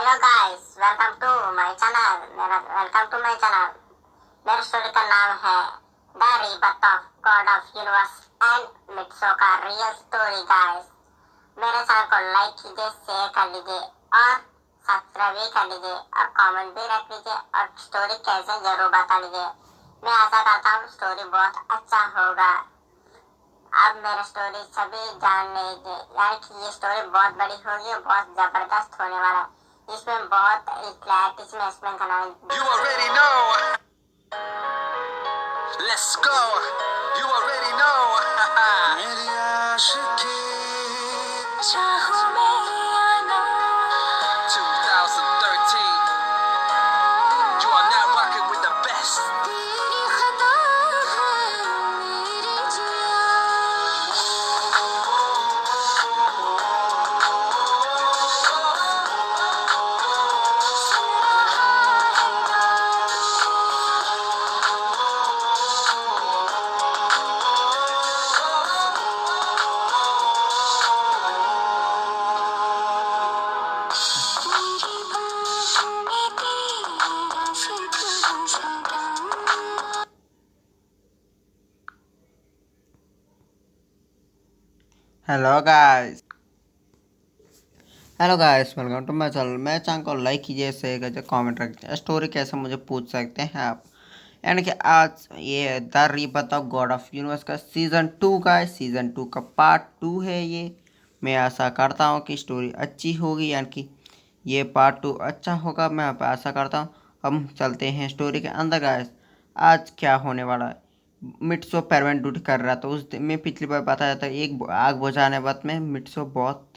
Hello guys, welcome to my channel. मेरे story का नाम है the rebirth of god of universe and Mitso का रियल स्टोरी। गाइस, मेरे चैनल को लाइक कीजिए, शेयर कर लीजिए और सब्सक्राइब भी कर लीजिए और कमेंट भी रख लीजिए और स्टोरी कैसे जरूर बता लीजिए। मैं आशा करता हूँ स्टोरी बहुत अच्छा होगा। अब मेरा स्टोरी सभी जान लेंगे, यानी कि ये स्टोरी बहुत बड़ी होगी और बहुत जबरदस्त होने वाला है। इसमें बहुत क्लैरिटी से मैं एक्सप्लेन करना है। You already know. Let's go. You already know. मेरी आशिकी चाहूं मैं या ना। 2013. You are now rocking with the best. तेरी खता है मेरी जिया। Hello guys welcome to my channel. मैं चैनल को लाइक कीजिए, शेयर कीजिए, कमेंट रखिए। स्टोरी कैसे मुझे पूछ सकते हैं आप। यानी कि आज ये the rebirth of god of universe का सीज़न 2 का है। सीज़न 2 का पार्ट 2 है ये। मैं आशा करता हूँ कि स्टोरी अच्छी होगी, यानी कि ये पार्ट 2 अच्छा होगा। मैं आप आशा करता हूँ। हम चलते हैं स्टोरी के अंदर गाइस। आज क्या होने वाला है। मिट्सो परमानेंट ड्यूटी कर रहा था उस दिन। मैं पिछली बार बताया था, एक आग बुझाने वक्त में मिट्सो बहुत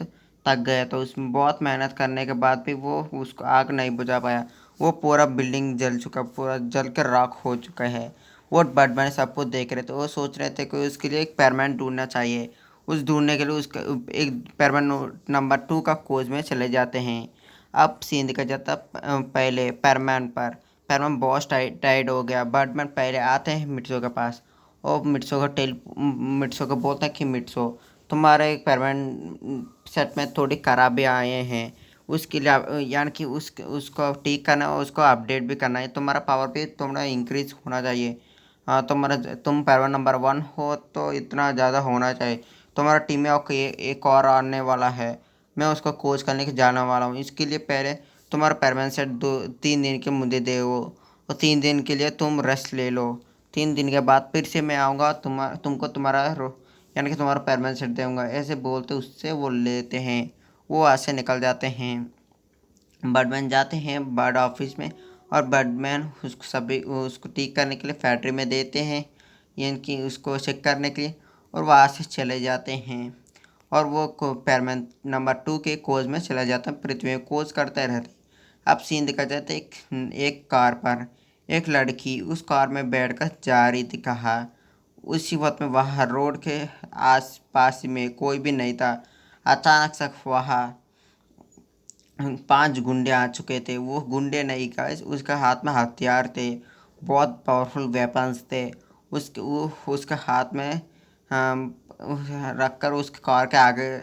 थक गया, तो उसमें बहुत मेहनत करने के बाद भी वो उसको आग नहीं बुझा पाया। वो पूरा बिल्डिंग जल चुका, पूरा जल कर राख हो चुका है। वो बटमैन सबको देख रहे थे। वो सोच रहे थे कि उसके लिए एक परमानेंट ढूंढना चाहिए। उस ढूंढने के लिए उसका एक परमानेंट नंबर 2 का खोज में चले जाते हैं। अब सीन दिखा जाता पहले परमैन बॉस टाइड हो गया। बर्डमैन पहले आते हैं मिट्सो के पास और मिट्सो को बोलते हैं कि मिट्सो, तुम्हारे परमैन सेट में थोड़ी खराबी आए हैं। उसके लिए यानी कि उसको ठीक करना और उसको अपडेट भी करना है। तुम्हारा पावर भी तुम्हारा इंक्रीज होना चाहिए। हाँ, तुम परमैन नंबर 1 हो तो इतना ज़्यादा होना चाहिए। तुम्हारा टीम में और एक और आने वाला है। मैं उसको कोच करने के जाने वाला हूँ। इसके लिए पहले तुम्हारा परमानेंट सेट 2-3 दिन के मुझे दे वो, और 3 दिन के लिए तुम रेस्ट ले लो। 3 दिन के बाद फिर से मैं आऊँगा, तुमको तुम्हारा यानी कि तुम्हारा परमानेंट सेट दूँगा। ऐसे बोलते उससे वो लेते हैं। वो वहाँ से निकल जाते हैं। बर्डमैन जाते हैं बर्ड ऑफिस में, और बर्डमैन उसको ठीक करने के लिए फैक्ट्री में देते हैं, यानी कि उसको चेक करने के लिए, और वहाँ से चले जाते हैं। और वो परमानेंट नंबर 2 के खोज में चला जाता है। पृथ्वी में खोज करते रहते। अब सीन दिखा जाता है एक कार पर। एक लड़की उस कार में बैठकर जा रही थी कहा। उसी वक्त में वहाँ रोड के आस पास में कोई भी नहीं था। अचानक से वहाँ 5 गुंडे आ चुके थे। वो गुंडे नहीं गाइस, उसके हाथ में हथियार थे, बहुत पावरफुल वेपन्स थे। उसके हाथ में रखकर उसके कार के आगे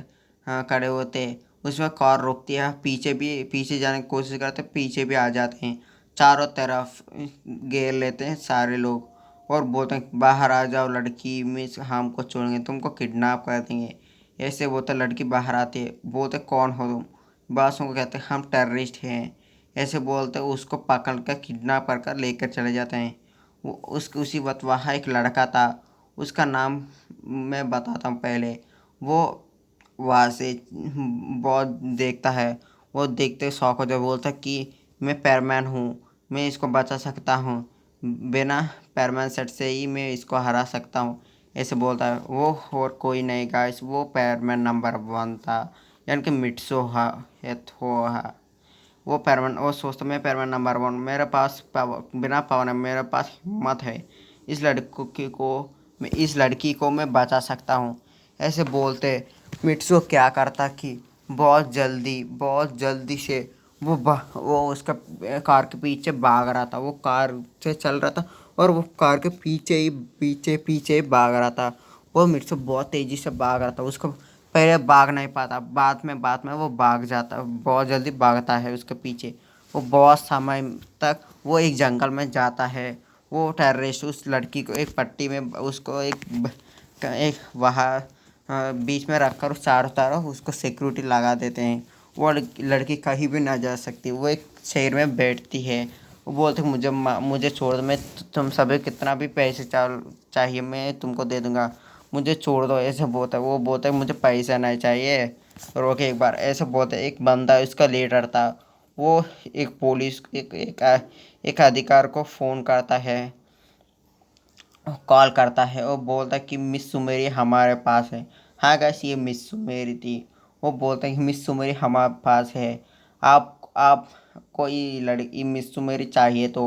खड़े होते। उसमें कार रुकती है, पीछे जाने की कोशिश करते, पीछे भी आ जाते हैं। चारों तरफ घेर लेते हैं सारे लोग और बोलते हैं बाहर आ जाओ लड़की, मिस हमको छोड़ेंगे, तुमको किडनैप कर देंगे। ऐसे बोलते लड़की बाहर आती है। बोलते कौन हो तुम। बासों को कहते हैं हम टेररिस्ट हैं। ऐसे बोलते उसको पकड़ कर किडनैप कर कर लेकर चले जाते हैं। वो उसी वक्त वहाँ एक लड़का था। उसका नाम मैं बताता हूँ पहले। वो वहाँ से बहुत देखता है। वो देखते शौक हो जाए, बोलता कि मैं पैरमैन हूँ, मैं इसको बचा सकता हूँ, बिना पैरमैन सेट से ही मैं इसको हरा सकता हूँ। ऐसे बोलता है वो। और कोई नहीं गाइस, वो पैरमैन नंबर 1 था, यानी कि मिट्सो हा हेथो हा। वो सोचता मैं पैरमैन नंबर 1, मेरे पास बिना पावर है, मेरे पास हिम्मत है। इस लड़की को मैं बचा सकता हूँ। ऐसे बोलते मिट्सो क्या करता कि बहुत जल्दी से वो उसका कार के पीछे भाग रहा था। वो कार से चल रहा था और वो कार के पीछे ही भाग रहा था। वो मिट्सो बहुत तेज़ी से भाग रहा था। उसको पहले भाग नहीं पाता, बाद में वो भाग जाता, बहुत जल्दी भागता है उसके पीछे। वो बहुत समय तक वो एक जंगल में जाता है। वो टेररिस्ट उस लड़की को एक पट्टी में उसको एक वहाँ बीच में रखकर चारों तरफ उसको सिक्योरिटी लगा देते हैं। वो लड़की कहीं भी ना जा सकती, वो एक शेर में बैठती है। वो बोलते मुझे छोड़ दो, मैं तुम सभी कितना भी पैसे चाहिए मैं तुमको दे दूंगा, मुझे छोड़ दो, ऐसे बोलता है। वो बोलता है मुझे पैसा नहीं चाहिए। रोके एक बार, ऐसे बोलते एक बंदा उसका लीडर था। वो एक पुलिस एक अधिकार को फ़ोन करता है, कॉल करता है और बोलता है कि मिस सुमेरी हमारे पास है। हाँ गैस, ये मिस सुमेरी थी। वो बोलता है कि मिस सुमेरी हमारे पास है, आप कोई लड़की मिस सुमेरी चाहिए तो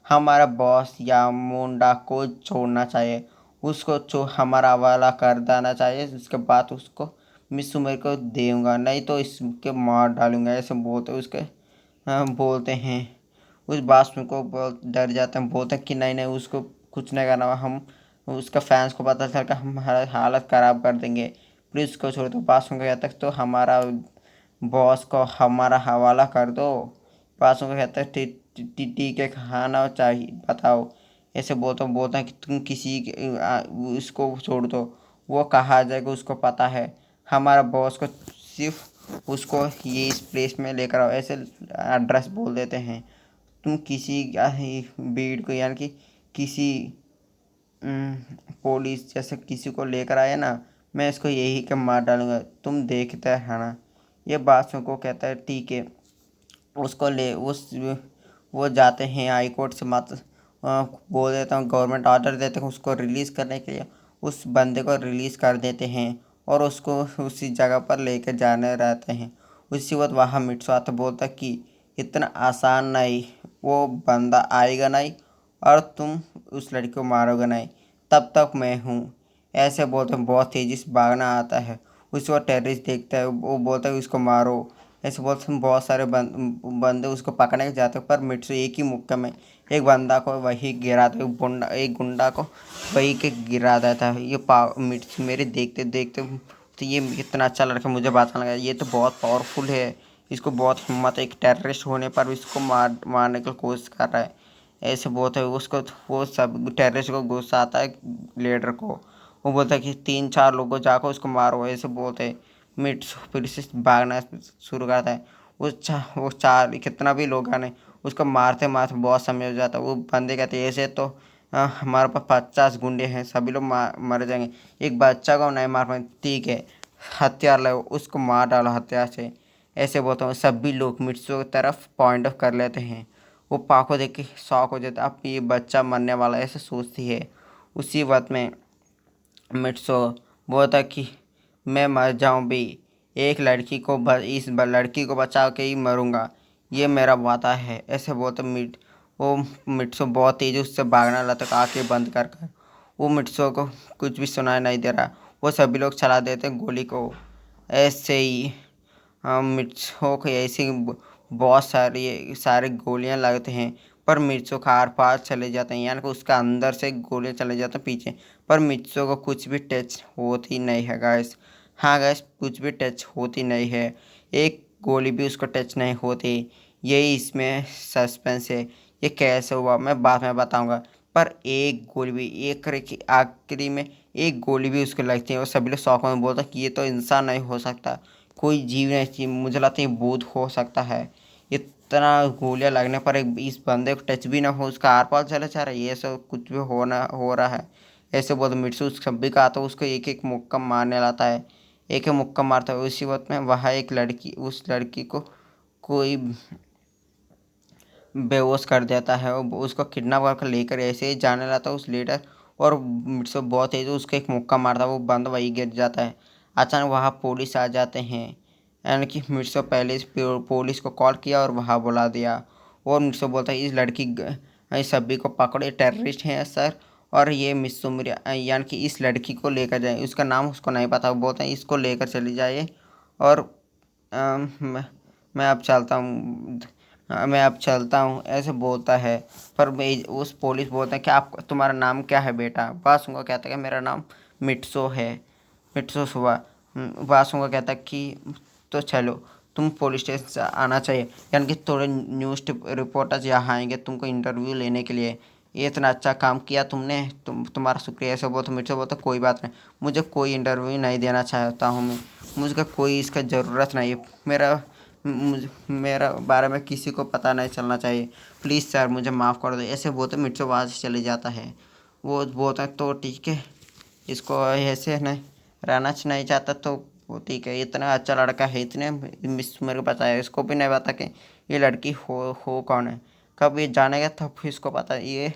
हमारा बॉस या मुंडा को छोड़ना चाहिए, उसको हमारा हवाला कर देना चाहिए। उसके बाद उसको मिस सुमेरी को दूंगा, नहीं तो इसके मार डालूंगा, ऐसे बोलते उसके बोलते हैं। उस बात में को बहुत डर जाते हैं, बोलते हैं कि नहीं नहीं उसको कुछ नहीं करना, हम उसका फैंस को पता चल कर हमारा हालत ख़राब कर देंगे, प्लीज़ उसको छोड़ दो। बात सुन कहता है तो हमारा बॉस को हमारा हवाला कर दो। बात सुन कहता है ठीक है, खाना चाहिए बताओ, ऐसे बोलते हैं कि तुम उसको छोड़ दो, वो कहाँ जाएगा उसको पता है, हमारा बॉस को सिर्फ उसको ये इस प्लेस में लेकर आओ, ऐसे एड्रेस बोल देते हैं। तुम किसी भीड़ को यानी कि किसी पुलिस जैसे किसी को लेकर आए ना, मैं इसको यही के मार डालूंगा, तुम देखते रहना। ये बात सुन को कहता है ठीक है। उसको ले उस वो जाते हैं हाई कोर्ट से, मत बोल देता हूँ गवर्नमेंट ऑर्डर देते हैं उसको रिलीज़ करने के लिए। उस बंदे को रिलीज़ कर देते हैं और उसको उसी जगह पर लेकर जाने रहते हैं। उसी वक्त वहाँ मिट्सू आता, बोलता कि इतना आसान नहीं, वो बंदा आएगा नहीं और तुम उस लड़की को मारोगे नहीं, तब तक मैं हूँ, ऐसे बोलते हैं। बहुत तेज़ी से भागना आता है। उसी वक्त टेररिस्ट देखता है, वो बोलता है उसको मारो, ऐसे बोलते हैं। बहुत सारे बंदे उसको पकड़ने के जाते हैं, पर मिट्सू एक ही मुक्का में एक बंदा को वही गिरा था, एक गुंडा को वही के गिरा देता है। ये मिट्सू मेरे देखते देखते तो ये कितना अच्छा लड़का, मुझे बताने लगा ये तो बहुत पावरफुल है, इसको बहुत हिम्मत है, एक टेररिस्ट होने पर भी इसको मारने की कोशिश कर रहा है, ऐसे बोलते है। उसको वो सब टेररिस्ट को गुस्सा आता है लीडर को। वो बोलता है कि 3-4 लोगों जाकर उसको मारो, ऐसे बोलते हैं। मिट्स फिर से भागना शुरू करता है। वो चार कितना भी लोग आने उसको मारते मारते बहुत समय हो जाता है। वो बंदे कहते हैं ऐसे तो हमारे पास 50 गुंडे हैं, सभी लोग मर जाएंगे, एक बच्चा को नहीं मार पाए, ठीक है हथियार लो, उसको मार डालो हथियार से, ऐसे बोलता हूँ। सभी लोग मिट्सू की तरफ पॉइंट ऑफ कर लेते हैं। वो पाको देख के शौक हो जाता है, अब ये बच्चा मरने वाला ऐसे सोचती है। उसी वक्त में मिट्सू बोलता कि मैं मर जाऊं भी, एक लड़की को इस लड़की को बचा के ही मरूंगा, ये मेरा वादा है, ऐसे बोलते वो मिट्सू बहुत तेज़ी उससे भागना लगता, आँखें बंद कर कर। वो मिट्सू को कुछ भी सुनाई नहीं दे रहा, वो सभी लोग चला देते हैं गोली को। ऐसे ही मिर्चों को ऐसी बहुत सारे गोलियां लगते हैं, पर मिर्चों का आर पार चले जाते हैं, यानी कि उसका अंदर से गोलियां चले जाते हैं पीछे, पर मिर्चों को कुछ भी टच होती नहीं है गैस। हाँ गैस, कुछ भी टच होती नहीं है, एक गोली भी उसको टच नहीं होती। यही इसमें सस्पेंस है, ये कैसे हुआ मैं बाद में बताऊंगा। पर एक गोली भी आखिरी में एक गोली भी उसको लगती है और सभी लोग शौक में बोलते हैं कि ये तो इंसान नहीं हो सकता, कोई जीव नहीं चाहिए, मुझे लगता है ये भूत हो सकता है। इतना गोलियां लगने पर एक इस बंदे को टच भी ना हो, उसका आर पार चले जा रहा है, ये सब कुछ भी हो रहा है। ऐसे बहुत मिर्चू सब भी का आता है, उसको एक एक मुक्का मारने लाता है, एक एक मुक्का मारता है। उसी वक्त में वहाँ एक लड़की उस लड़की को कोई बेहोश कर देता है और उसको किडनैप करके लेकर ऐसे ही जाने लगता है उस लीडर। और मिर्चो बहुत तेज उसको एक मुक्का मारता है, वो बंद वही गिर जाता है। अचानक वहाँ पुलिस आ जाते हैं, यानी कि मिर्चो पहले पुलिस को कॉल किया और वहाँ बुला दिया। और मिर्चो बोलता है इस सभी को पकड़े, टेररिस्ट हैं सर, और ये मिस्सू यानी कि इस लड़की को लेकर जाए, उसका नाम उसको नहीं पता, वो बोलते हैं इसको लेकर चली जाइए और मैं अब चलता हूँ, मैं अब चलता हूँ, ऐसे बोलता है। पर उस पुलिस बोलता है कि आप तुम्हारा नाम क्या है बेटा? बात सुनकर कहता है कि मेरा नाम मिट्सो है। मिट्सो हुआ, वासु को कहता कि तो चलो तुम पुलिस स्टेशन से आना चाहिए, यानी कि थोड़े न्यूज़ रिपोर्टर्स यहाँ आएंगे तुमको इंटरव्यू लेने के लिए। ये इतना अच्छा काम किया तुमने, तुम्हारा शुक्रिया। ऐसे बोलते मुझसे बोलते कोई बात नहीं, मुझे कोई इंटरव्यू नहीं देना चाहता हूँ मैं, मुझे कोई इसका ज़रूरत नहीं है। मेरा बारे में किसी को पता नहीं चलना चाहिए, प्लीज़ सर मुझे माफ़ कर दो। ऐसे बोलते मिर्चो वहाँ से चले जाता है। वो बोलता है तो ठीक है, इसको ऐसे नहीं रहना नहीं चाहता तो वो ठीक है। इतना अच्छा लड़का है, इतने मिस मेरे को बताया, इसको भी नहीं पता कि ये लड़की हो कौन है। कब ये जानेगा तब इसको पता ये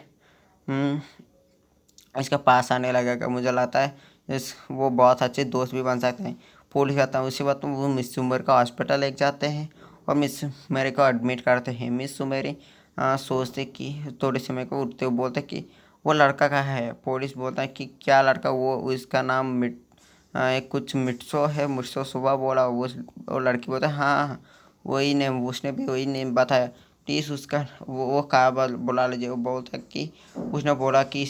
इसके पास आने लगेगा। मुझे लगता है वो बहुत अच्छे दोस्त भी बन सकते हैं। पुलिस आता है, उसी बात में वो मिस सुमेर का हॉस्पिटल लेके जाते हैं और मिस सुमेरी को एडमिट करते हैं। मिस सुमेरी सोचते कि थोड़े समय को उठते हुए बोलते कि वो लड़का कहाँ है। पुलिस बोलता है कि क्या लड़का, वो उसका नाम एक कुछ मिट्सो है, मुझसे सुबह बोला। वो लड़की बोलता है हाँ हाँ, वही नेम, उसने भी वही नेम बताया। प्लीज़ उसका वो कहा बुला लीजिए। वो बोलता कि उसने बोला कि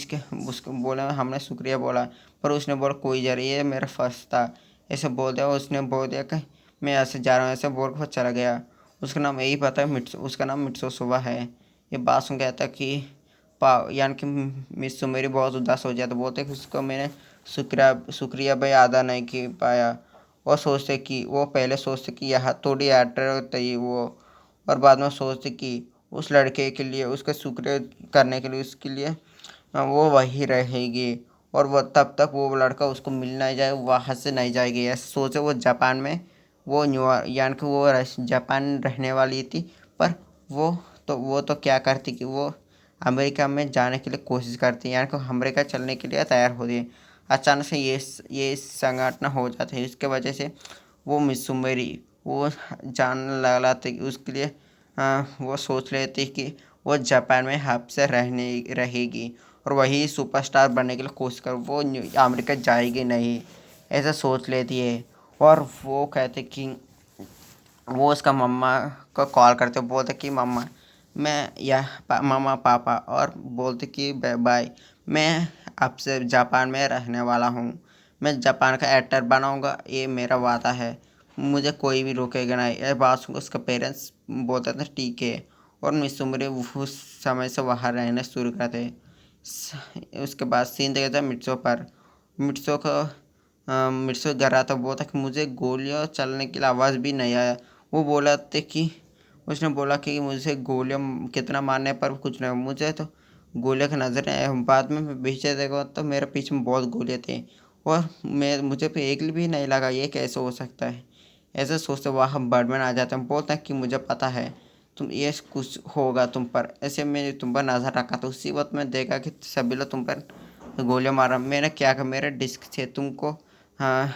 उसको बोला हमने शुक्रिया बोला, पर उसने बोला कोई जरिए ये मेरा फर्स्ट था। ऐसे बोल दिया, उसने बोल दिया कि मैं ऐसे जा रहा हूँ, ऐसे बोल कर चला गया। उसका नाम यही पता है, उसका नाम मिट्सो सुबह है। ये बात सुन कहता कि यानी कि मिस सुमेरी बहुत उदास हो जाता। बोलते कि उसको मैंने शुक्रिया भाई अदा नहीं कर पाया। और सोचते कि वो पहले सोचते कि यह थोड़ी एक्टर थी वो, और बाद में सोचते कि उस लड़के के लिए उसका शुक्रिया करने के लिए उसके लिए वो वही रहेगी, और वो तब तक वो लड़का उसको मिल नहीं जाए, वहाँ से नहीं जाएगी। ऐसे सोचे वो जापान में, वो न्यूयॉर्क यानी कि वो जापान रहने वाली थी, पर वो तो क्या करती कि वो अमेरिका में जाने के लिए कोशिश करती है, यानी कि अमेरिका चलने के लिए तैयार होती है। अचानक से ये संगठन हो जाता है। इसके वजह से वो मिस्सुमेरी वो जानने लगा था कि उसके लिए वो सोच लेती कि वो जापान में हब से रहेगी और वही सुपरस्टार बनने के लिए कोशिश कर, वो अमेरिका जाएगी नहीं, ऐसा सोच लेती है। और वो कहते कि वो उसका मम्मा को कॉल करते बोलते कि मम्मा मैं या मम्मा पापा, और बोलते कि बाय, मैं आपसे जापान में रहने वाला हूँ, मैं जापान का एक्टर बनाऊँगा, ये मेरा वादा है, मुझे कोई भी रोकेगा नहीं। ये बात सुनकर उसका पेरेंट्स बोलते थे ठीक है, और मिसुमरी उस समय से वहाँ रहने शुरू करते। उसके बाद सीन देखा था मिर्चों पर। मिर्चों को मिर्चों घर आता, बोला था कि मुझे गोलियाँ चलने के लिए आवाज़ भी नहीं आया। वो बोला थे कि उसने बोला कि मुझे गोलियाँ कितना मारने पर कुछ नहीं, मुझे तो गोलियाँ की नज़र नहीं आई। बाद में मैं पीछे देखा तो मेरे पीछे में बहुत गोलियाँ थी, और मुझे पे एक भी नहीं लगा, ये कैसे हो सकता है। ऐसे सोचते वहाँ बर्डमैन आ जाते हैं, बोलते हैं कि मुझे पता है तुम ये कुछ होगा तुम पर, ऐसे मैंने तुम पर नज़र रखा था। उसी वक्त मैं देखा कि सभी लोग तुम पर गोलियाँ मारा। मैंने क्या कहा, मेरे डिस्क से तुमको हाँ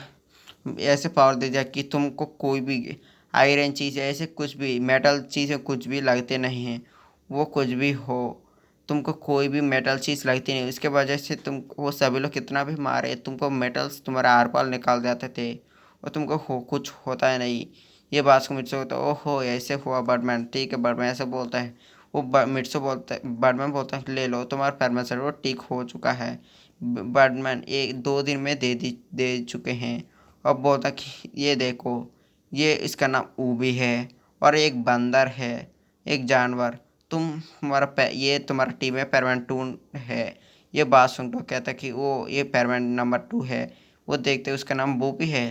ऐसे पावर दे दिया कि तुमको कोई भी आयरन चीज़ ऐसे कुछ भी मेटल चीज़ें कुछ भी लगते नहीं हैं। वो कुछ भी हो, तुमको कोई भी मेटल चीज़ लगती नहीं, इसके वजह से तुम वो सभी लोग कितना भी मारे तुमको मेटल्स तुम्हारा आर पार निकाल जाते थे, और तुमको कुछ होता है नहीं। ये बात को मिर्चो होता है, ओहो ऐसे हुआ बर्डमैन, ठीक है बर्डमैन ऐसे बोलता है। वो मिर्चो बोलता है, बर्डमैन बोलता है ले लो तुम्हारा परमिशन, वो ठीक हो चुका है। बर्डमैन 1-2 दिन में दे चुके हैं। अब बोलता कि ये देखो, ये इसका नाम ऊबी है, और एक बंदर है, एक जानवर, ये तुम्हारा टीम में परमानेंट 2 है। ये बात सुन तो कहता कि वो ये परमानेंट नंबर 2 है। वो देखते उसका नाम बूबी है,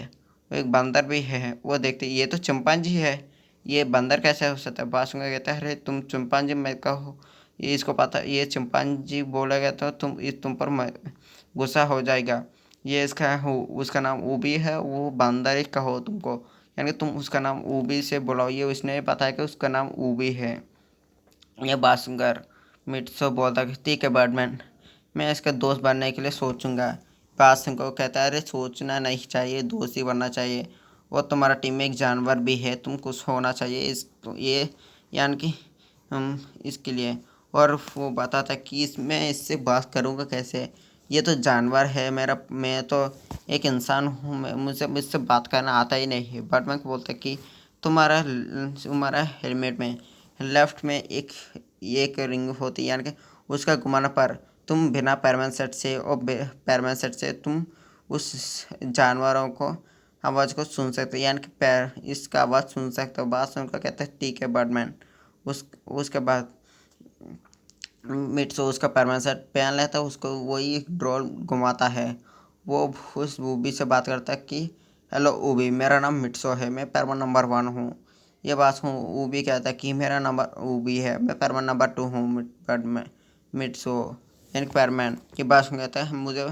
वो एक बंदर भी है। वो देखते ये तो चिंपांजी है, ये बंदर कैसे हो सकता है। बात सुन के कहता है अरे तुम चिंपांजी मैं कहो, ये इसको पता, ये चिंपांजी बोलेगा तो तुम पर गुस्सा हो जाएगा। ये उसका नाम ऊबी है, वो बंदर ही कहो तुमको, यानी तुम उसका नाम ऊबी से बुलाओ। ये उसने बताया कि उसका नाम ऊबी है। ये बात सुनकर मिट्सो बोलता कि ठीक है बर्डमैन, मैं इसका दोस्त बनने के लिए सोचूंगा। बात सुनकर कहता है अरे सोचना नहीं चाहिए, दोस्त ही बनना चाहिए। वो तुम्हारा टीम में एक जानवर भी है, तुम कुछ होना चाहिए ये यानी कि हम इसके लिए। और वो बताता कि मैं इससे बात करूँगा कैसे, ये तो जानवर है, मैं तो एक इंसान हूँ, मुझे मुझसे बात करना आता ही नहीं है। बर्डमैन को बोलता कि तुम्हारा हेलमेट में लेफ्ट में एक रिंग होती है, यानी कि उसका घुमाना पर तुम बिना पैरमैन सेट से तुम उस जानवरों को आवाज़ को सुन सकते हो, यानी कि पैर इसका आवाज़ सुन सकते हो। बात सुनकर कहते हैं ठीक है बर्डमैन। उसके बाद मिट्सो उसका परमानेंट सेट पहन लेता है, उसको वही ड्रोन घुमाता है। वो उस ऊबी से बात करता है कि हेलो ऊबी, मेरा नाम मिट्सो है, मैं परमानेंट नंबर 1 हूँ। ये बात हूँ ऊबी कहता है कि मेरा नंबर ऊबी है, मैं परमानेंट नंबर 2 हूँ। मिट्सो यानी परमानेंट की बात सुन कहता है मुझे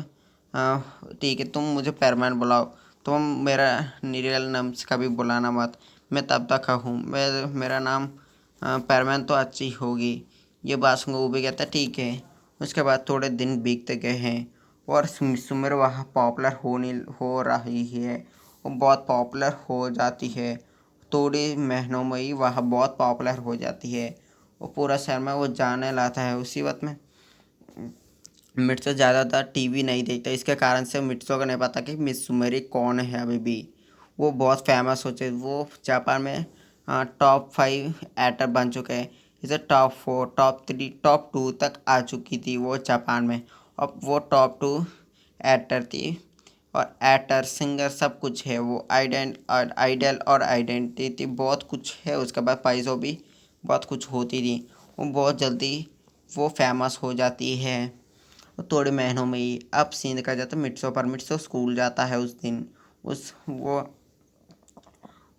ठीक है, तुम मुझे परमानेंट बुलाओ, तुम मेरा रियल नाम से कभी बुलाना मत, मैं तब तक हूँ, मेरा नाम परमानेंट तो अच्छी होगी। ये बात सुन वो भी कहता है ठीक है। उसके बाद थोड़े दिन बीतते गए हैं और सुमिर वहाँ पॉपुलर हो रही है, वो बहुत पॉपुलर हो जाती है। थोड़े महीनों में ही वह बहुत पॉपुलर हो जाती है, वो पूरा शहर में वो जाने लाता है। उसी वक्त में मिर्चो ज़्यादातर टीवी नहीं देखता, इसके कारण से मिर्चो को नहीं पता कि मिस सुमेरी कौन है अभी भी। वो बहुत फेमस हो चुके, वो जापान में टॉप 5 एक्टर बन चुके हैं। इसे टॉप 4, टॉप 3, टॉप 2 तक आ चुकी थी वो जापान में। अब वो टॉप 2 एक्टर थी और एक्टर सिंगर सब कुछ है। वो आइडल और आइडेंटिटी बहुत कुछ है। उसके बाद पैसों भी बहुत कुछ होती थी। वो बहुत जल्दी वो फेमस हो जाती है, थोड़े महीनों में ही। अब सीन का जाता है मिट्सो स्कूल जाता है उस दिन। उस वो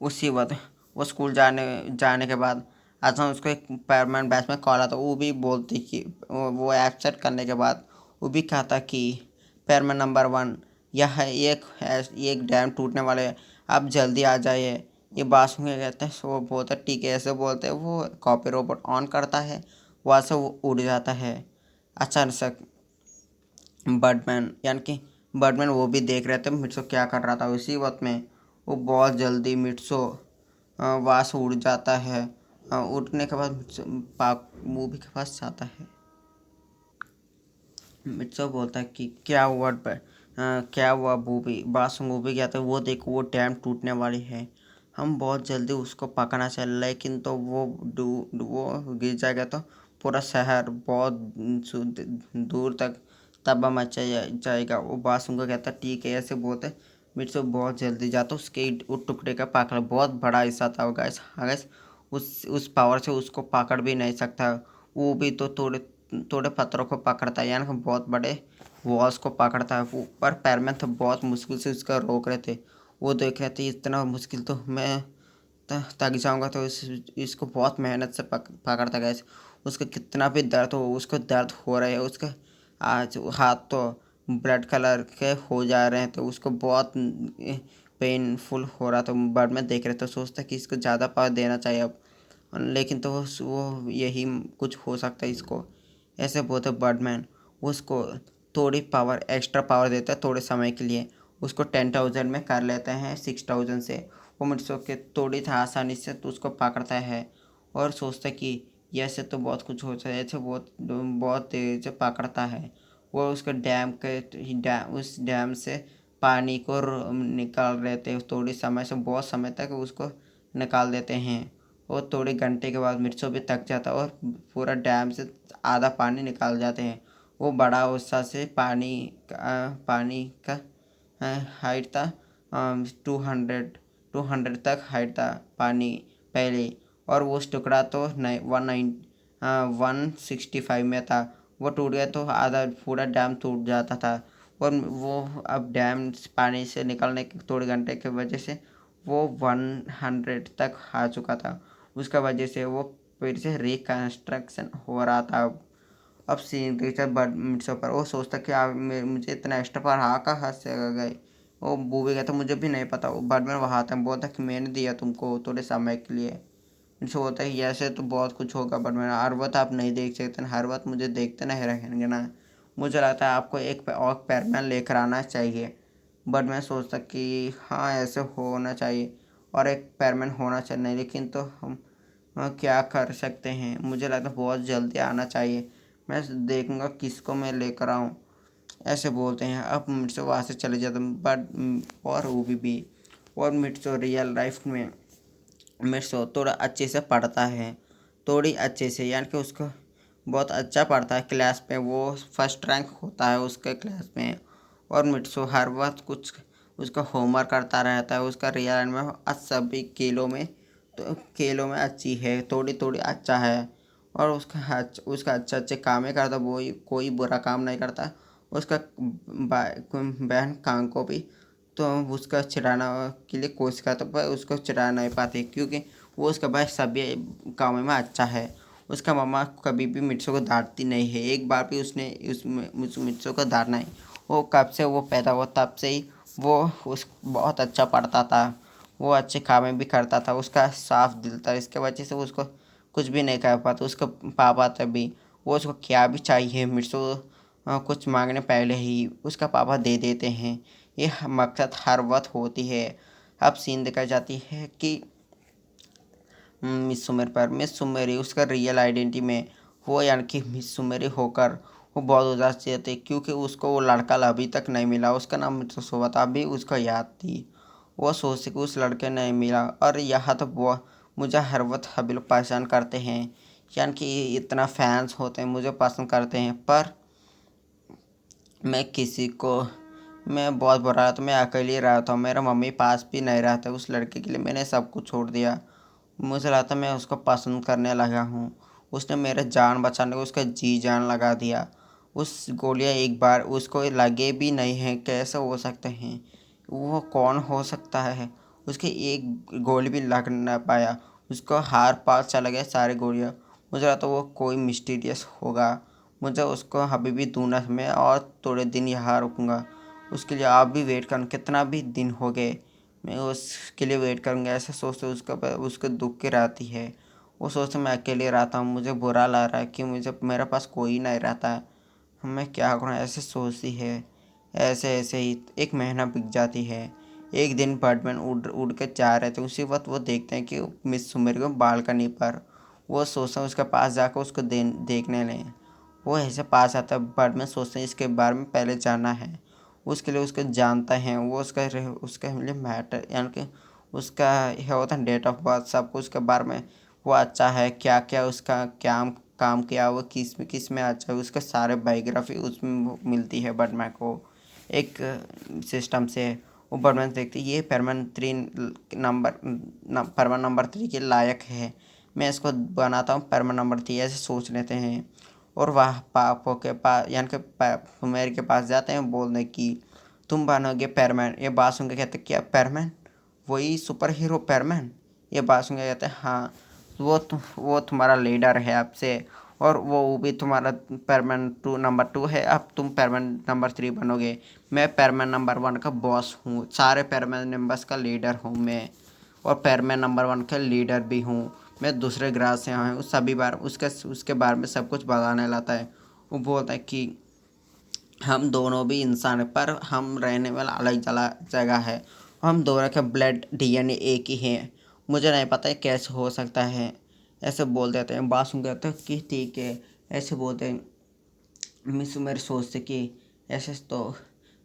उसी वक्त वो स्कूल जाने के बाद अचानक उसको एक परमानेंट बैच में कॉल आता, वो भी बोलती कि वो एक्सेप्ट करने के बाद वो भी कहता कि परमानेंट नंबर 1 यह एक डैम टूटने वाले है, आप जल्दी आ जाइए। ये बात सुन के कहते हैं सो वो बोलता है ठीक है, ऐसे बोलते हैं वो कॉपी रोबोट ऑन करता है, वहाँ से वो उड़ जाता है। अचानक बर्डमैन यानी कि बर्डमैन वो भी देख रहे थे मिट्सो क्या कर रहा था। उसी वक्त में वो बहुत जल्दी मिट्सो वहाँ से उड़ जाता है। उड़ने के बाद पाक मूवी के पास जाता है। मिट्सो बोलता है कि क्या हुआ क्या हुआ मूवी। बात मूवी क्या था, वो देखो वो डैम टूटने वाली है, हम बहुत जल्दी उसको पकड़ना चाहिए, लेकिन तो वो गिर जाएगा तो पूरा शहर बहुत दूर तक तबाह मचा जाएगा। वो बात सुनकर कहता ठीक है, ऐसे बोलते मिट्सो बहुत जल्दी जाता उसके वो टुकड़े का पकड़ बहुत बड़ा हिस्सा था गैस। गैस उस पावर से उसको पकड़ भी नहीं सकता। वो भी तो थोड़े थोड़े पत्थरों को पकड़ता है, यानी कि बहुत बड़े वॉल्स को पकड़ता है। वो पर पैर में तो बहुत मुश्किल से उसका रोक रहे थे। वो देख रहे थे इतना मुश्किल तो मैं थक जाऊंगा, तो इसको बहुत मेहनत से पकड़ता गया। उसका कितना भी दर्द हो, उसको दर्द हो रहा है, उसका आज हाथ तो ब्लड कलर के हो जा रहे हैं, तो उसको बहुत पेनफुल हो रहा था। बर्ड में देख रहे तो सोचता कि इसको ज़्यादा पावर देना चाहिए अब, लेकिन तो वो यही कुछ हो सकता है इसको। ऐसे बोलते बर्डमैन उसको थोड़ी पावर एक्स्ट्रा पावर देता है थोड़े समय के लिए। उसको 10,000 में कर लेते हैं 6,000 से। वो मिनटों के थोड़ी था आसानी से तो उसको पकड़ता है और सोचता कि ऐसे तो बहुत कुछ हो सकता है। ऐसे बहुत बहुत तेज से पकड़ता है। वो उसके उस डैम से पानी को निकाल रहे थे थोड़ी समय से, बहुत समय तक उसको निकाल देते हैं। और थोड़े घंटे के बाद मिर्चो भी थक जाता है और पूरा डैम से आधा पानी निकाल जाते हैं। वो बड़ा उत्साह से पानी का हाइट था 200 तक हाइट था पानी पहले, और वो टुकड़ा तो 165 में था। वो टूट गया तो आधा पूरा डैम टूट जाता था। और वो अब डैम पानी से निकलने के थोड़े घंटे की वजह से वो 100 तक आ चुका था। उसका वजह से वो फिर से रिकन्स्ट्रक्शन हो रहा था। अब सीन टीचर मिट्सो पर वो सोचता कि आप मुझे इतना एक्स्ट्रा पर कहाँ से गए। वो बूबी कहता मुझे भी नहीं पता। वो बर्डमैन वहाँ आता है, बोलता कि मैंने दिया तुमको थोड़े समय के लिए। मिट्सो होता है ऐसे तो बहुत कुछ होगा बर्डमैन, हर वक्त आप नहीं देख सकते, हर वक्त मुझे देखते नहीं रहेंगे ना। मुझे लगता है आपको एक और पैरमैन लेकर आना चाहिए। बर्डमैन सोचता कि हाँ ऐसे होना चाहिए और एक पैरमैन होना चाहिए, नहीं लेकिन तो हम क्या कर सकते हैं। मुझे लगता है बहुत जल्दी आना चाहिए, मैं देखूंगा किसको मैं लेकर आऊँ। ऐसे बोलते हैं। अब मिट्सो वहाँ से चले जाते हैं। बट और वो भी और मिट्सो रियल लाइफ में मिट्सो थोड़ा अच्छे से पढ़ता है, थोड़ी अच्छे से, यानी कि उसको बहुत अच्छा पढ़ता है। क्लास में वो फर्स्ट रैंक होता है उसके क्लास में। और मिट्सो हर वक्त कुछ उसका होमवर्क करता रहता है। उसका रियल में सभी खेलों में अच्छी है, थोड़ी थोड़ी अच्छा है। और उसका अच्छे काम ही करता, वो कोई बुरा काम नहीं करता। उसका बहन कांको भी तो उसका चिढ़ाना के लिए कोशिश करता, पर उसको चिढ़ा नहीं पाती क्योंकि वो उसका भाई सभी कामों में अच्छा है। उसका मम्मा कभी भी मिट्सू को डांटती नहीं है, एक बार भी उसने मिट्सू को डांटा नहीं। वो कब से वो पैदा हुआ तब से ही वो उस बहुत अच्छा पढ़ता था, वो अच्छे काम भी करता था, उसका साफ दिल था। इसके वजह से उसको कुछ भी नहीं कर पाता। उसका पापा तभी वो उसको क्या भी चाहिए मिट्सू कुछ मांगने पहले ही उसका पापा दे देते हैं। ये मकसद हर वक्त होती है। अब सीन देखा जाती है कि मिस सुमेरी उसका रियल आइडेंटिटी में वो यानी कि मिस सुमेरी होकर वो बहुत उदास थे क्योंकि उसको वो लड़का अभी तक नहीं मिला। उसका नाम मिट्सू सोवा था, अभी उसको याद थी। वो सोचते कि उस लड़के नहीं मिला और यहाँ तो वो मुझे हर वक्त सभी लोग परेशान करते हैं, यानी कि इतना फैंस होते हैं, मुझे पसंद करते हैं, पर मैं बहुत बुरा रहा था। मैं अकेले रहा था, मेरा मम्मी पास भी नहीं रहा था। उस लड़के के लिए मैंने सब कुछ छोड़ दिया। मुझे लगता मैं उसको पसंद करने लगा हूँ। उसने मेरे जान बचाने को उसका जी जान लगा दिया। उस गोलियाँ एक बार उसको लगे भी नहीं हैं, कैसे हो सकते हैं? वो कौन हो सकता है? उसकी एक गोली भी लग ना पाया, उसको हार पार चला गया सारे गोलियाँ। मुझे लगता वो कोई मिस्टीरियस होगा। मुझे उसको अभी भी ढूंढना है। मैं और थोड़े दिन यहाँ रुकूंगा, उसके लिए आप भी वेट करना। कितना भी दिन हो गए मैं उसके लिए वेट करूँगा। ऐसे सोचते उसको दुख की रहती है। वो सोचते मैं अकेले रहता हूँ, मुझे बुरा लग रहा है कि मुझे मेरे पास कोई नहीं रहता है, मैं क्या करूँ, ऐसे सोचती है। ऐसे ऐसे ही एक महीना बीत जाती है। एक दिन बर्डमैन उड़ उड़ के जा रहे थे, उसी वक्त वो देखते हैं कि मिस सुमेर को बालकनी पर। वो सोचते हैं उसके पास जाकर उसको देखने लें। वो ऐसे पास आता है, बर्डमैन सोचते हैं इसके बारे में पहले जानना है। उसके लिए उसको जानते हैं। वो उसका लिए मैटर यानी कि उसका यह होता है डेट ऑफ बर्थ, सब कुछ के बारे में वो अच्छा है, क्या क्या उसका क्या काम किया, वो किस में अच्छा है, उसके सारे बायोग्राफी उसमें मिलती है बटमैन को एक सिस्टम से। वो बटमैन देखते ये परमान नंबर 3 के लायक है, मैं इसको बनाता हूँ परमान नंबर 3, ऐसे सोच लेते हैं। और वह पापो के पास यानी कि सुमेर के पास जाते हैं बोलने की तुम बनोगे पैरमैन। ये बात सुन के कहते क्या पैरमैन, वही सुपर हीरो पैरमैन? ये बात सुन के कहते हैं हाँ, वो तुम्हारा लीडर है आपसे, और वो भी तुम्हारा पैरमैन नंबर 2 है। अब तुम पैरमैन नंबर 3 बनोगे। मैं पैरमैन नंबर 1 का बॉस हूँ, सारे पैरमैन नंबर्स का लीडर हूँ मैं, और पैरमैन नंबर 1 का लीडर भी हूँ। मैं दूसरे ग्रह से आया हूँ। सभी बार उसके बारे में सब कुछ बताने लाता है। वो बोलता है कि हम दोनों भी इंसान हैं, पर हम रहने वाला अलग जगह है। हम दोनों का ब्लड डीएनए एक ही है। मुझे नहीं पता है कैसे हो सकता है। ऐसे बोल देते हैं। बात सुन कहते हैं कि ठीक है, ऐसे बोलते हैं। मिस मेरे सोचते कि ऐसे तो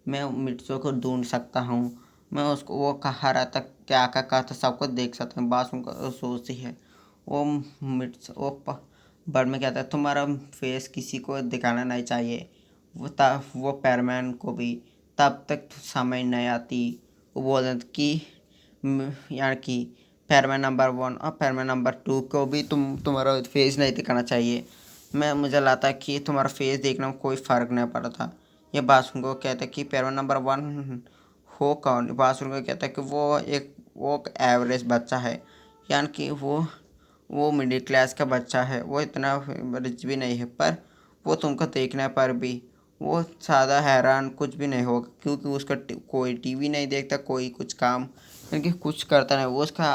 मैं मिर्चों को ढूंढ सकता हूँ। मैं उसको वो कहा रहा था क्या क्या कहा था सबको देख सकता हूँ। बात सुनकर सोचती है। वो मिर्च बड़ में कहता है तुम्हारा फेस किसी को दिखाना नहीं चाहिए। वो पैरमैन को भी तब तक समझ नहीं आती। वो बोल रहे कि यानी कि पैरमैन नंबर 1 और पैरमैन नंबर 2 को भी तुम्हारा फेस नहीं दिखाना चाहिए। मुझे लगता है कि तुम्हारा फेस देखने में कोई फ़र्क नहीं पड़ता। ये बात सुनकर कहते कि पैरमैन नंबर 1 हो कौन? बात सुनकर कहता है कि वो एक एवरेज बच्चा है, यानी कि वो मिडिल क्लास का बच्चा है। वो इतना रिच भी नहीं है, पर वो तुमको देखने पर भी वो सादा हैरान कुछ भी नहीं होगा क्योंकि उसका कोई टीवी नहीं देखता, कोई कुछ काम क्योंकि कुछ करता नहीं। वो उसका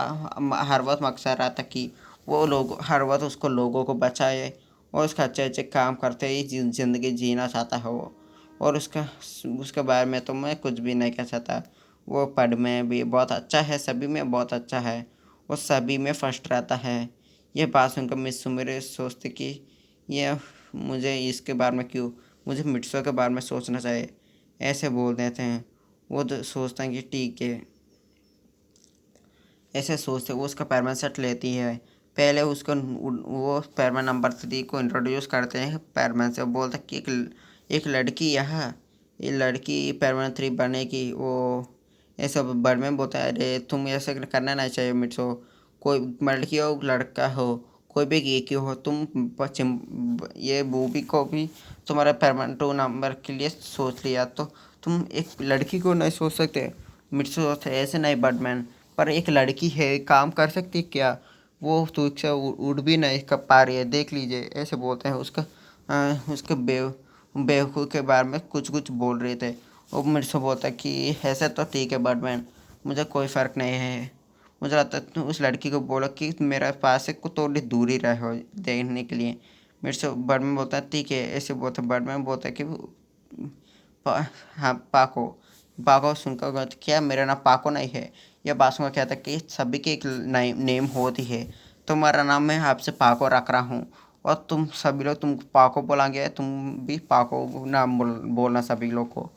हर वक्त मकसद रहता कि वो लोग हर वक्त उसको लोगों को बचाए और उसका अच्छे अच्छे काम करते ही ज़िंदगी जीना चाहता है वो। और उसके बारे में तो मैं कुछ भी नहीं कह सकता। वो पढ़ में भी बहुत अच्छा है, सभी में बहुत अच्छा है, वो सभी में फर्स्ट रहता है। ये बात सुनकर मिस सुमेर सोचते कि ये मुझे इसके बारे में क्यों, मुझे मिट्सो के बारे में सोचना चाहिए, ऐसे बोल देते हैं। वो सोचते हैं कि ठीक है। ऐसे सोचते वो उसका पैरमैन सेट लेती है। पहले उसको वो पैरमैन नंबर 3 को इंट्रोड्यूस करते हैं पैरमैन से। वो बोलते हैं कि एक लड़की यहाँ, ये लड़की पैरमैन 3 बनेगी। वो ऐसा बर्डमैन बोलता है, अरे तुम ऐसे करना नहीं चाहिए मिट्सो, कोई लड़की हो लड़का हो, कोई भी ये क्यों हो, तुम ये मूवी को भी तुम्हारा परमानेंट नंबर के लिए सोच लिया, तो तुम एक लड़की को नहीं सोच सकते। मिट्सो सोचते ऐसे नहीं बर्डमैन, पर एक लड़की है काम कर सकती क्या, वो तो से उड़ भी नहीं कर पा रही है, देख लीजिए, ऐसे बोलते हैं। उसके बेवकूफ़ के बारे में कुछ कुछ बोल रहे थे। वो मेरे से बोलता है कि ऐसे तो ठीक है बर्डमैन, मुझे कोई फ़र्क नहीं है। मुझे लगता है उस लड़की को बोला कि मेरे पास से को थोड़ी दूरी रहो देखने के लिए। मेरे से बर्डमैन बोलता है ठीक है, ऐसे बोलते बर्डमैन बोलता है कि हाँ पाको। पाको सुनकर कहता क्या मेरा नाम पाको नहीं है। यह बात सुनकर कहता कि सभी की एक नेम होती है, तुम्हारा नाम मैं आपसे पाको रख रहा हूँ, और तुम सभी लोग तुम पाको बोलेंगे, तुम भी पाको नाम बोलना सभी लोग को।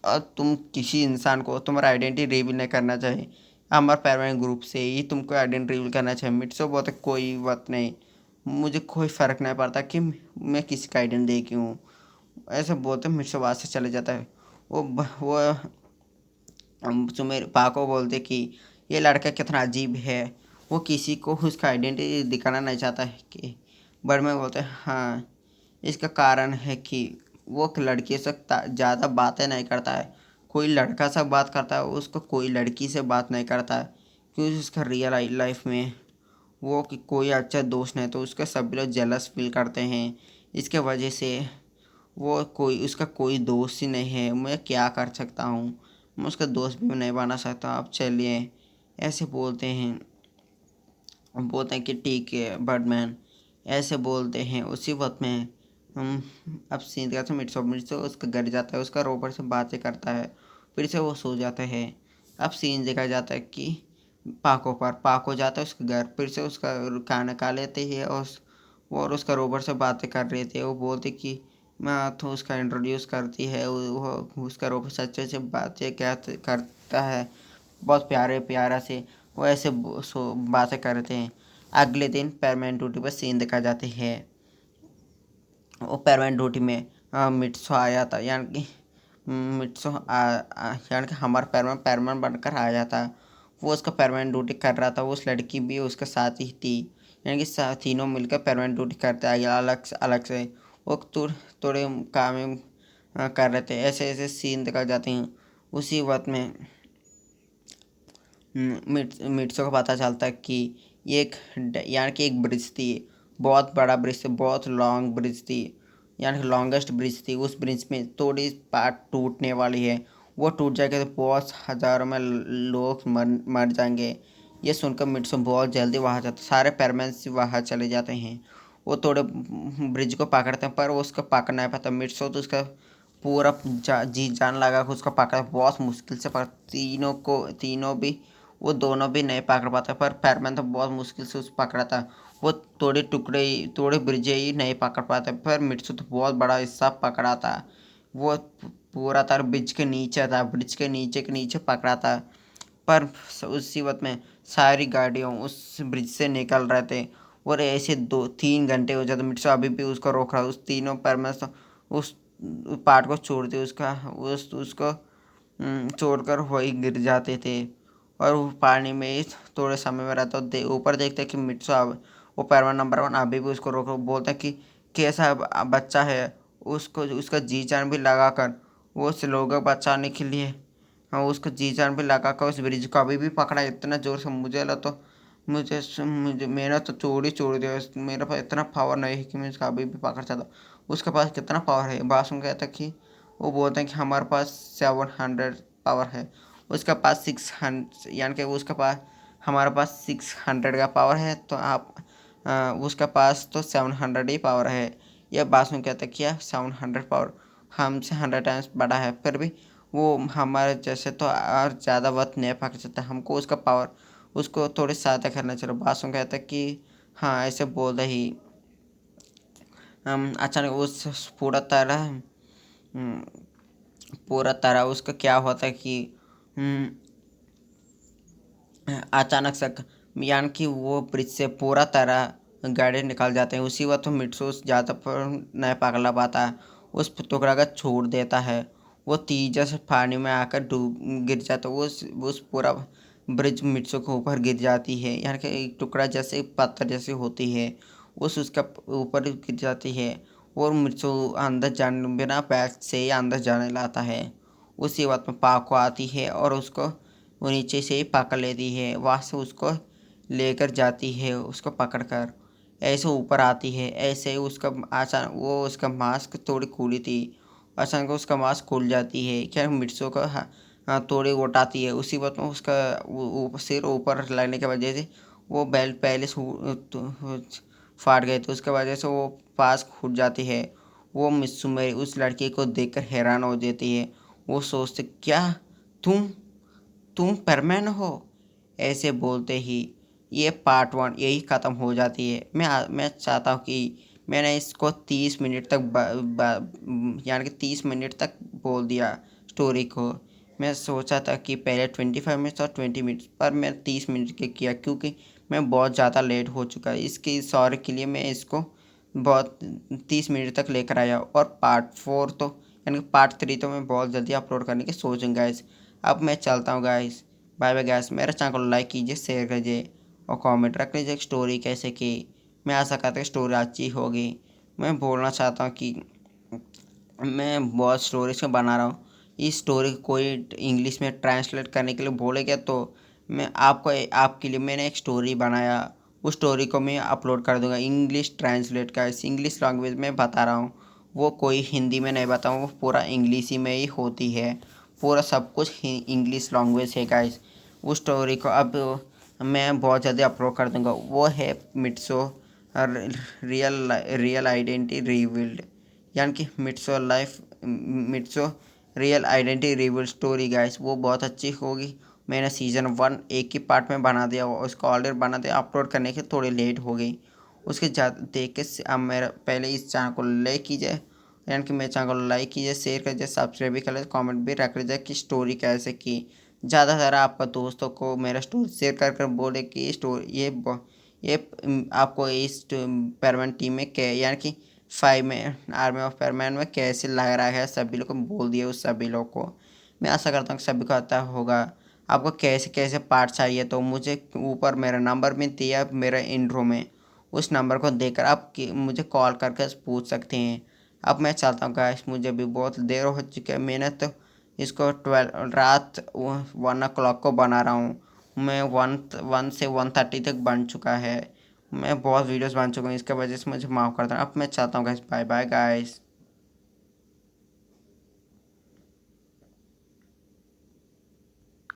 और तुम किसी इंसान को तुम्हारा आइडेंटिटी रिवील नहीं करना चाहिए, हमारे परमानेंट ग्रुप से ही तुमको आइडेंटिटी रिवील करना चाहिए। मिट्सो बोलते कोई बात नहीं, मुझे कोई फ़र्क नहीं पड़ता कि मैं किसी का आइडेंटिटी क्यों हूँ। ऐसे बोलते मिट्सो वहाँ से चले जाता है। वो सुमेर पाको बोलते कि ये लड़का कितना अजीब है, वो किसी को उसका आइडेंटिटी दिखाना नहीं चाहता है कि। बट मैं बोलते हाँ, इसका कारण है कि वो लड़की से ज़्यादा बातें नहीं करता है। कोई लड़का से बात करता है उसको, कोई लड़की से बात नहीं करता है, क्योंकि उसका रियल लाइफ में वो कि कोई अच्छा दोस्त नहीं, तो उसके सभी लोग जेलस फील करते हैं। इसके वजह से वो उसका कोई दोस्त ही नहीं है। मैं क्या कर सकता हूँ, मैं उसका दोस्त भी नहीं बना सकता। आप चलिए, ऐसे बोलते हैं कि ठीक है बर्डमैन, ऐसे बोलते हैं। उसी वक्त में हम अब सीन का तो मिट्सो उसका घर जाता है, उसका रोबर से बातें करता है, फिर से वो सो जाता है। अब सीन देखा जाता है कि पाको जाता है उसके घर, फिर से उसका खाना खा लेते हैं, और उसका रोबर से बातें कर रहे थे। वो बोलते कि मैं तो उसका इंट्रोड्यूस करती है, वो उसका रोबर सच्चे से बातें क्या करता है, बहुत प्यारे प्यारा से वो ऐसे बातें करते हैं। अगले दिन परमानेंट ड्यूटी पर सीन देखा जाते हैं। वो परमानेंट ड्यूटी में मिट्सो आया था, यानी कि यानी कि हमारा परमानेंट बनकर आया था। वो उसका परमानेंट ड्यूटी कर रहा था, उस लड़की भी उसके साथ ही थी, यानी कि तीनों मिलकर परमानेंट ड्यूटी करते आगे अलग से। वो थोड़े काम कर रहे थे, ऐसे ऐसे सीन देखा जाते हैं। उसी वक्त में मिर्चों को पता चलता है कि ये यानी कि एक ब्रिज थी, बहुत बड़ा ब्रिज थी, बहुत लॉन्ग ब्रिज थी, यानी कि लॉन्गेस्ट ब्रिज थी। उस ब्रिज में थोड़ी पार्ट टूटने वाली है, वो टूट जाएगा तो बहुत हज़ारों में लोग मर जाएंगे। ये सुनकर मिर्चों बहुत जल्दी वहाँ जाते, सारे पैरमैन्स वहाँ चले जाते हैं। वो थोड़े ब्रिज को पकड़ते हैं, पर वो उसको पकड़ नहीं पाता। मिर्चों तो उसका पूरा जी जान लगा कि उसको पकड़ा, बहुत मुश्किल से पकड़, तीनों भी, वो दोनों भी नहीं पकड़ पाते, पर पैरमैन तो बहुत मुश्किल से उस पकड़ा था। वो थोड़े ब्रिजे ही नहीं पकड़ पाते, पर मिट्सू तो बहुत बड़ा हिस्सा पकड़ा था। वो पूरा तार ब्रिज के नीचे था, ब्रिज के नीचे पकड़ा था। पर उसी वक्त में सारी गाड़ियों उस ब्रिज से निकल रहे थे, और ऐसे 2-3 घंटे हो जाते। मिट्सू अभी भी उसको रोक रहा है, उस तीनों पैरमैन उस पार्ट को छोड़ दे, उसको छोड़कर वही गिर जाते थे। और वो पानी में ही थोड़े समय में रहता ऊपर देखते कि मिट्सू वो पैरवा नंबर 1 अभी भी उसको रोक बोलता कि कैसा बच्चा है, उसको उसका जी जान भी लगा कर वो उस लोगों को बचाने के लिए, हाँ उसको जी जान भी लगा कर उस ब्रिज को अभी भी पकड़ा इतना ज़ोर से। मुझे मेरा तो छोड़ दिया, मेरे पास इतना पावर नहीं है कि मैं उसका अभी भी पकड़ सकता। उसके पास कितना पावर है, बात सुन कहता कि वो बोलते हैं कि हमारे पास 700 पावर है, उसका पास 600, यानी कि उसका पास हमारे पास 600 का पावर है, तो उसका पास तो 700 ही पावर है। यह बात सुन कहता क्या 700 पावर हमसे 100 टाइम्स बड़ा है, फिर भी वो हमारे जैसे तो और ज़्यादा वक्त नहीं पकड़ सकता, हमको उसका पावर उसको थोड़ी सहायता करना चाहिए। बात सुन कहता कि हाँ ऐसे बोल रही। अचानक उस पूरा तरह उसका क्या होता है कि अचानक से, यानी कि वो ब्रिज से पूरा तरह गाड़ी निकल जाते हैं। उसी वक्त मिट्सू ज़्यादा पर नहीं पकड़ा पाता है, उस टुकड़ा का छोड़ देता है। वो तेज़ से पानी में आकर डूब गिर जाता है। उस पूरा ब्रिज मिर्चों के ऊपर गिर जाती है, यानी कि एक टुकड़ा जैसे पत्थर जैसे होती है, उसका ऊपर गिर जाती है और मिर्चों अंदर जाने बिना बैग से ही अंदर जाने लाता है। उसी वक्त में पाको आती है और उसको वो नीचे से ही पकड़ लेती है, वहाँ से उसको लेकर जाती है, उसको पकड़कर ऐसे ऊपर आती है। ऐसे ही उसका उसका मास्क थोड़ी खुली थी, अचानक उसका मास्क खुल जाती है, क्या मिर्चों का थोड़ी उठाती है। उसी वक्त में उसका सिर ऊपर लगने की वजह से वो बेल्ट पहले फाट गए थे, उसके वजह से वो पास फूट जाती है। वो मिस्सू मेरी उस लड़की को देखकर हैरान हो जाती है। वो सोचते, क्या तुम तुम परमैन हो? ऐसे बोलते ही ये पार्ट 1 यही ख़त्म हो जाती है। मैं चाहता हूँ कि मैंने इसको 30 मिनट तक यानी कि 30 मिनट तक बोल दिया स्टोरी को। मैं सोचा था कि पहले 25 मिनट्स और 20 मिनट्स, पर मैं 30 मिनट के किया क्योंकि मैं बहुत ज़्यादा लेट हो चुका है। इसकी सॉरी के लिए मैं इसको बहुत 30 मिनट तक लेकर आया। और पार्ट 4 तो यानी कि पार्ट 3 तो मैं बहुत जल्दी अपलोड करने की सोचूंगा गाइस। अब मैं चलता हूँ गाइस, बाय बाय गाइस। मेरे चैनल को लाइक कीजिए, शेयर कीजिए और कमेंट रख लीजिए स्टोरी कैसे की। मैं आशा करता हूँ स्टोरी अच्छी होगी। मैं बोलना चाहता हूँ कि मैं बहुत स्टोरीज को बना रहा हूँ। इस स्टोरी को कोई इंग्लिश में ट्रांसलेट करने के लिए बोलेगा तो मैं आपके लिए मैंने एक स्टोरी बनाया, उस स्टोरी को मैं अपलोड कर दूंगा इंग्लिश ट्रांसलेट का। इस इंग्लिश लैंग्वेज में बता रहा हूँ, वो कोई हिंदी में नहीं बताऊँ, वो पूरा इंग्लिश ही में ही होती है। पूरा सब कुछ इंग्लिश लैंग्वेज है गाइस। उस स्टोरी को अब मैं बहुत जल्दी अपलोड कर दूंगा। वो है मिट्सो रियल आइडेंटिटी रिवील्ड, यानी कि Mitso real identity reveal story guys. वो बहुत अच्छी होगी। मैंने सीज़न 1 एक ही पार्ट में बना दिया, उसको ऑलरेडी बना दिया, अपलोड करने के थोड़ी लेट हो गई। उसके देख के अब मेरा पहले इस चैनल को लाइक कीजिए, यानी कि मेरे चैनल को लाइक कीजिए, शेयर कीजिए, सब्सक्राइब भी कर लीजिए, कॉमेंट भी रख लीजिए कि स्टोरी कैसे की। ज़्यादा से ज़्यादा आपका दोस्तों को मेरा स्टोरी शेयर कर बोले कि ये आपको इस पैरमैन टीम में यानी कि 5 में आर्मी ऑफ पैरमैन में कैसे लग रहा है, सभी लोग को बोल दिए। उस सभी लोग को मैं आशा करता हूँ कि सभी को आता होगा। आपको कैसे कैसे पार्ट चाहिए तो मुझे ऊपर मेरा नंबर भी दिया मेरा इंट्रो में, उस नंबर को देकर आप मुझे कॉल करके पूछ सकते हैं। अब मैं चाहता हूँ गाइस, मुझे भी बहुत देर हो चुकी है। मैंने तो इसको 12 रात 1 o'clock को बना रहा हूँ। मैं 1 से 1:30 तक बन चुका है। मैं बहुत वीडियोस बन चुका हूँ, इसके वजह से मुझे माफ़ कर देना। अब मैं चाहता हूँ गाइस, बाय बाय गाइस।